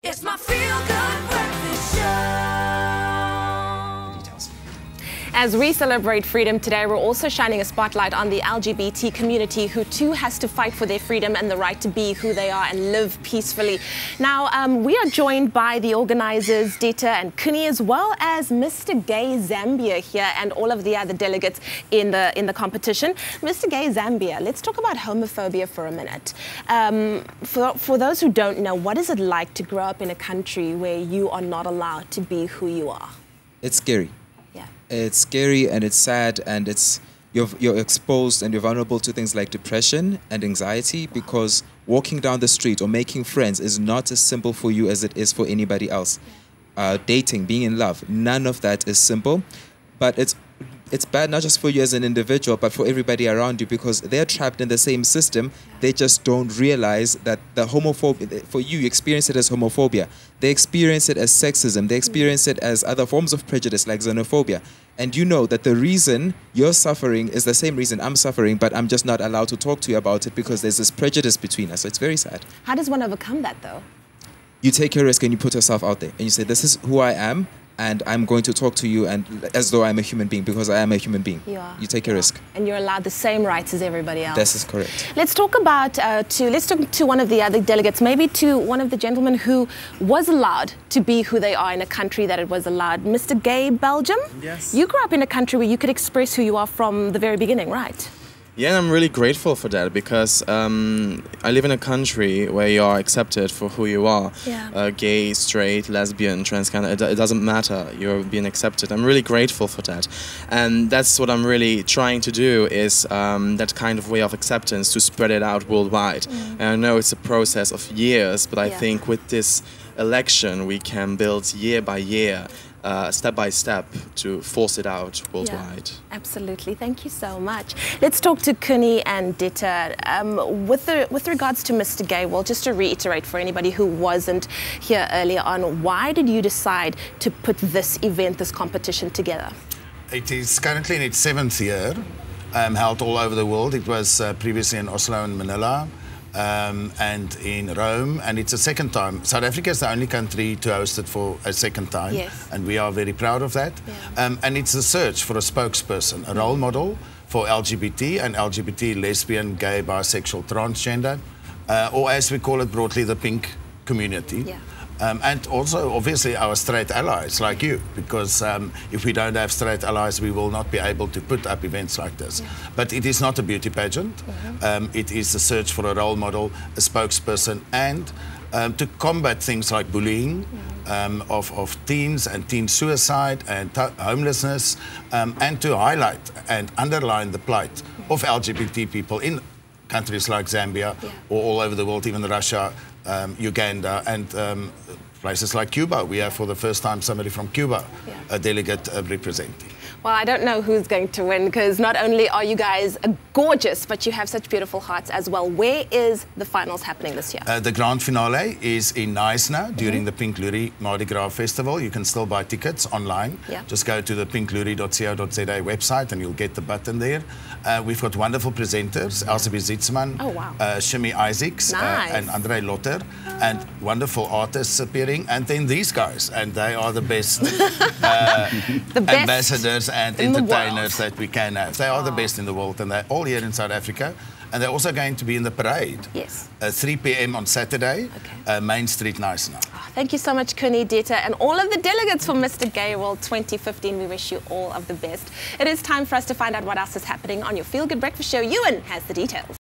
It's my feel-good breakfast show. Details. As we celebrate freedom today, we're also shining a spotlight on the LGBT community, who too has to fight for their freedom and the right to be who they are and live peacefully. Now, we are joined by the organizers, Dita and Kuni, as well as Mr. Gay Zambia here and all of the other delegates in the competition. Mr. Gay Zambia, let's talk about homophobia for a minute. For those who don't know, what is it like to grow up in a country where you are not allowed to be who you are? It's scary. Yeah. It's scary and it's sad, and you're exposed and you're vulnerable to things like depression and anxiety, because walking down the street or making friends is not as simple for you as it is for anybody else. Dating, being in love, none of that is simple. But it's bad not just for you as an individual, but for everybody around you, because they're trapped in the same system. They just don't realize that the homophobia, for you experience it as homophobia. They experience it as sexism. They experience it as other forms of prejudice like xenophobia. And you know that the reason you're suffering is the same reason I'm suffering, but I'm just not allowed to talk to you about it because there's this prejudice between us. So it's very sad. How does one overcome that, though? You take a risk and you put yourself out there and you say, this is who I am, and I'm going to talk to you and as though I'm a human being, because I am a human being. You are. You take a risk. And you're allowed the same rights as everybody else. This is correct. Let's talk about let's talk to one of the other delegates, maybe to one of the gentlemen who was allowed to be who they are in a country that it was allowed. Mr. Gay Belgium? Yes. You grew up in a country where you could express who you are from the very beginning, right? Yeah, and I'm really grateful for that, because I live in a country where you are accepted for who you are. Yeah. Gay, straight, lesbian, transgender, it doesn't matter. You're being accepted. I'm really grateful for that. And that's what I'm really trying to do, is that kind of way of acceptance, to spread it out worldwide. And I know it's a process of years, but I think with this election we can build year by year, step by step, to force it out worldwide. Yeah, absolutely. Thank you so much. Let's talk to Kuni and Dita. With regards to Mr. Gay, well, just to reiterate for anybody who wasn't here earlier on, why did you decide to put this event, this competition together? It is currently in its 7th year, held all over the world. It was previously in Oslo and Manila. And in Rome, and it's a second time. South Africa is the only country to host it for a second time, yes. And we are very proud of that. Yeah. And it's a search for a spokesperson, a role model for LGBT and LGBT, lesbian, gay, bisexual, transgender, or as we call it broadly, the pink community. Yeah. And also, obviously, our straight allies like you, because if we don't have straight allies, we will not be able to put up events like this. Yeah. But it is not a beauty pageant. It is a search for a role model, a spokesperson, and to combat things like bullying of teens and teen suicide and homelessness, and to highlight and underline the plight of LGBT people in countries like Zambia, or all over the world, even Russia, Uganda, and places like Cuba. We have for the first time somebody from Cuba, a delegate representing. Well, I don't know who's going to win, because not only are you guys gorgeous, but you have such beautiful hearts as well. Where is the finals happening this year? The grand finale is in Knysna during the Pink Loerie Mardi Gras Festival. You can still buy tickets online. Yeah. Just go to the pinkloerie.co.za website and you'll get the button there. We've got wonderful presenters, Elsie Zitzman, Shimmy Isaacs, and Andre Lotter, and wonderful artists appearing. And then these guys, and they are the best, ambassadors and entertainers that we can have. They are the best in the world, and they're all here in South Africa. And they're also going to be in the parade. Yes. 3 p.m. on Saturday, Main Street, Knysna. Thank you so much, Kuni, Dita, and all of the delegates for Mr. Gay World 2015. We wish you all of the best. It is time for us to find out what else is happening on your Feel Good Breakfast Show. Ewan has the details.